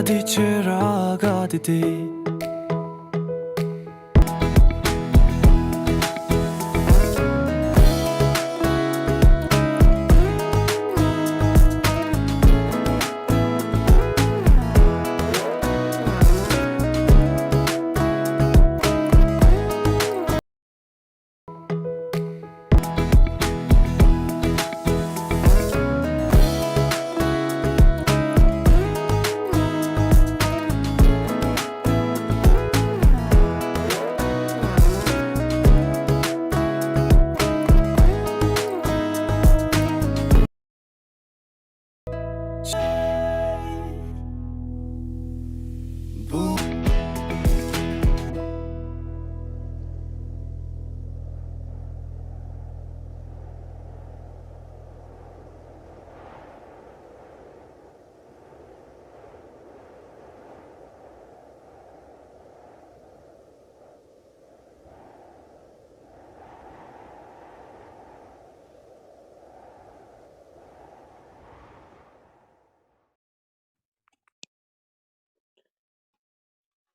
आधी चिराग Aditi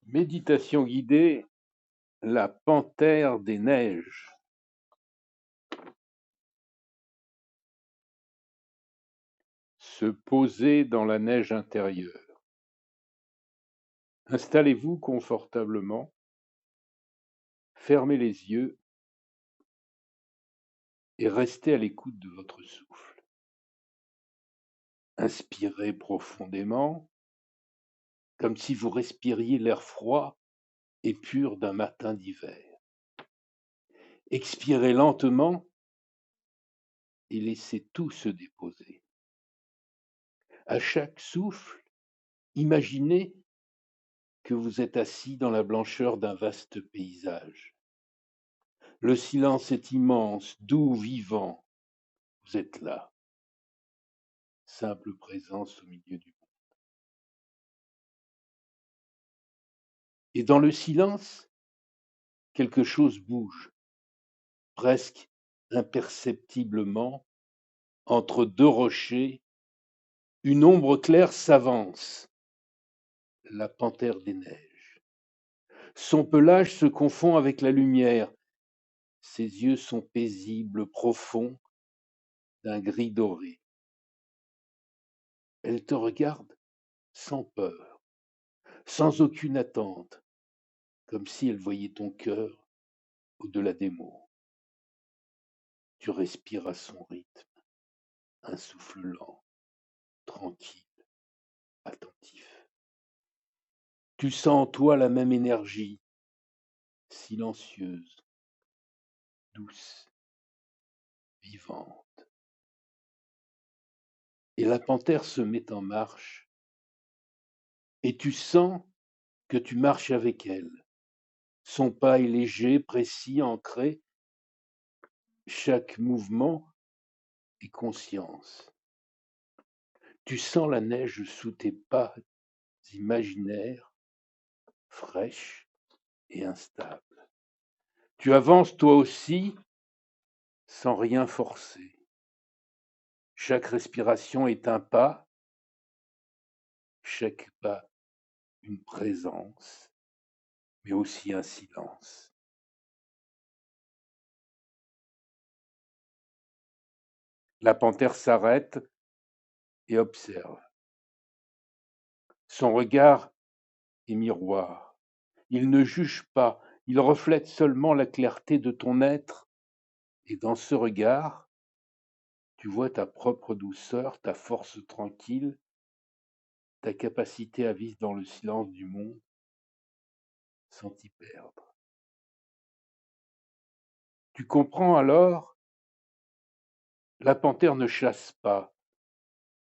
Méditation guidée, la panthère des neiges. Se poser dans la neige intérieure. Installez-vous confortablement, fermez les yeux et restez à l'écoute de votre souffle. Inspirez profondément, comme si vous respiriez l'air froid et pur d'un matin d'hiver. Expirez lentement et laissez tout se déposer. À chaque souffle, imaginez que vous êtes assis dans la blancheur d'un vaste paysage. Le silence est immense, doux, vivant. Vous êtes là, simple présence au milieu du monde. Et dans le silence, quelque chose bouge, presque imperceptiblement, entre deux rochers, une ombre claire s'avance, la panthère des neiges. Son pelage se confond avec la lumière. Ses yeux sont paisibles, profonds, d'un gris doré. Elle te regarde sans peur, sans aucune attente, comme si elle voyait ton cœur au-delà des mots. Tu respires à son rythme, un souffle lent, tranquille, attentif. Tu sens en toi la même énergie, silencieuse, douce, vivante. Et la panthère se met en marche, et tu sens que tu marches avec elle. Son pas est léger, précis, ancré. Chaque mouvement est conscience. Tu sens la neige sous tes pas imaginaires, fraîche et instable. Tu avances toi aussi sans rien forcer. Chaque respiration est un pas, chaque pas une présence, mais aussi un silence. La panthère s'arrête et observe. Son regard est miroir. Il ne juge pas, il reflète seulement la clarté de ton être, et dans ce regard, tu vois ta propre douceur, ta force tranquille, ta capacité à vivre dans le silence du monde sans t'y perdre. Tu comprends alors, la panthère ne chasse pas,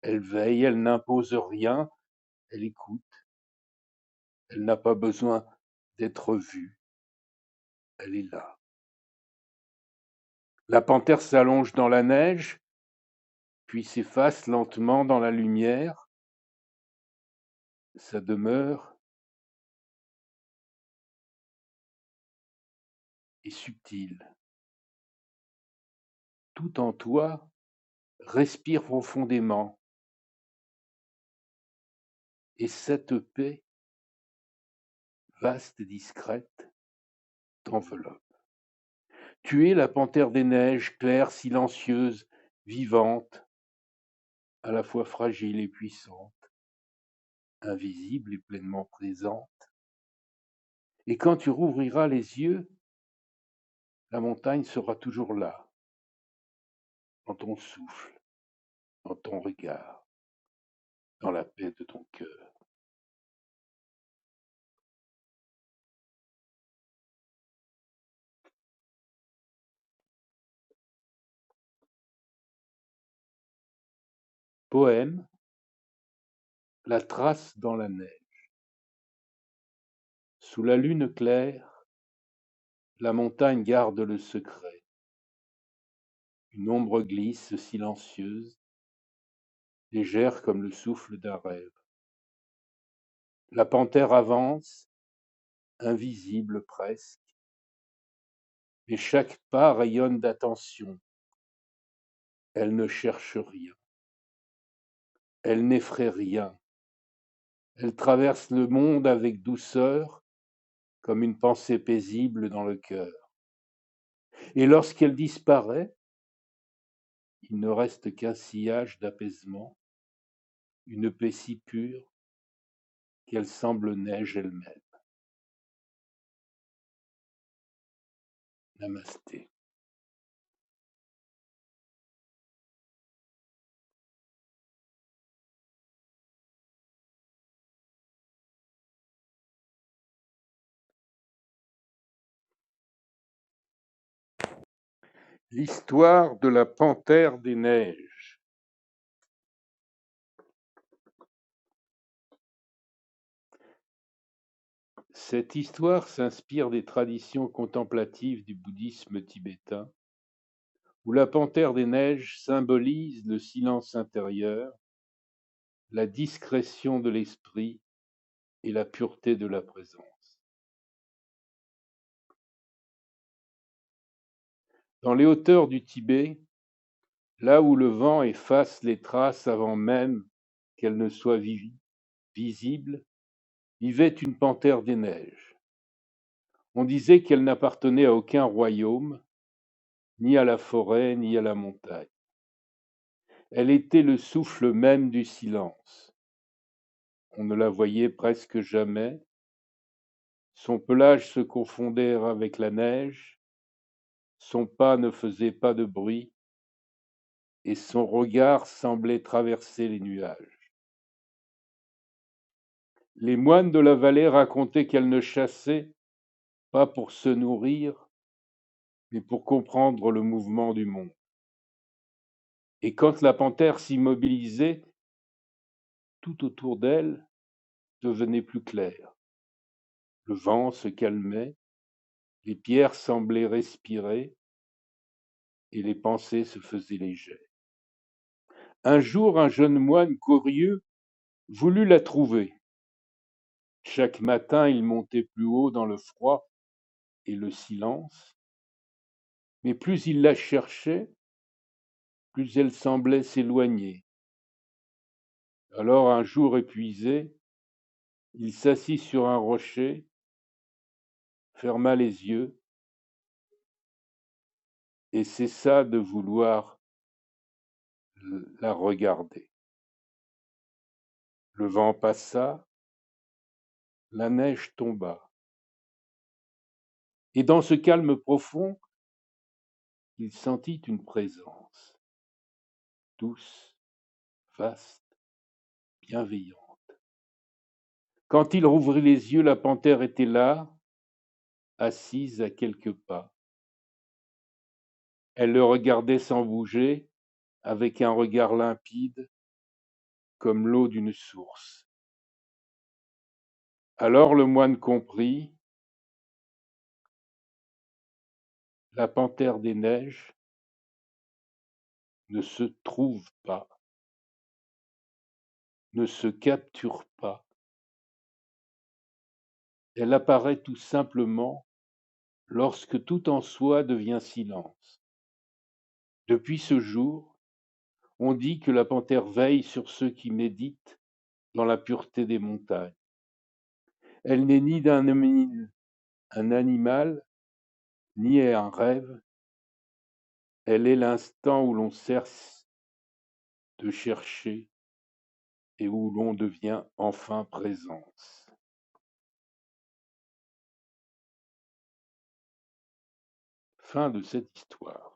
elle veille, elle n'impose rien, elle écoute, elle n'a pas besoin d'être vue, elle est là. La panthère s'allonge dans la neige, puis s'efface lentement dans la lumière. Sa demeure est subtile. Tout en toi respire profondément. et cette paix, vaste et discrète, t'enveloppe. Tu es la panthère des neiges, claire, silencieuse, vivante, à la fois fragile et puissante, invisible et pleinement présente. Et quand tu rouvriras les yeux, la montagne sera toujours là, dans ton souffle, dans ton regard, dans la paix de ton cœur. Poème, la trace dans la neige. Sous la lune claire, la montagne garde le secret. Une ombre glisse silencieuse, légère comme le souffle d'un rêve. La panthère avance, invisible presque, et chaque pas rayonne d'attention. Elle ne cherche rien, elle n'effraie rien. Elle traverse le monde avec douceur, comme une pensée paisible dans le cœur. Et lorsqu'elle disparaît, il ne reste qu'un sillage d'apaisement, une paix si pure qu'elle semble neige elle-même. Namasté. L'histoire de la panthère des neiges. Cette histoire s'inspire des traditions contemplatives du bouddhisme tibétain, où la panthère des neiges symbolise le silence intérieur, la discrétion de l'esprit et la pureté de la présence. Dans les hauteurs du Tibet, là où le vent efface les traces avant même qu'elles ne soient visibles, vivait une panthère des neiges. On disait qu'elle n'appartenait à aucun royaume, ni à la forêt, ni à la montagne. Elle était le souffle même du silence. On ne la voyait presque jamais. Son pelage se confondait avec la neige, son pas ne faisait pas de bruit, et son regard semblait traverser les nuages. Les moines de la vallée racontaient qu'elle ne chassait pas pour se nourrir, mais pour comprendre le mouvement du monde. Et quand la panthère s'immobilisait, tout autour d'elle devenait plus clair. Le vent se calmait, les pierres semblaient respirer, et les pensées se faisaient légères. Un jour, un jeune moine curieux voulut la trouver. Chaque matin, il montait plus haut dans le froid et le silence, mais plus il la cherchait, plus elle semblait s'éloigner. Alors, un jour épuisé, il s'assit sur un rocher, ferma les yeux et cessa de vouloir la regarder. Le vent passa, la neige tomba. Et dans ce calme profond, il sentit une présence, douce, vaste, bienveillante. Quand il rouvrit les yeux, la panthère était là, assise à quelques pas. Elle le regardait sans bouger, avec un regard limpide, comme l'eau d'une source. Alors le moine comprit, la panthère des neiges ne se trouve pas, ne se capture pas. Elle apparaît tout simplement lorsque tout en soi devient silence. Depuis ce jour, on dit que la panthère veille sur ceux qui méditent dans la pureté des montagnes. Elle n'est ni un animal, ni un rêve, elle est l'instant où l'on cesse de chercher et où l'on devient enfin présence. Fin de cette histoire.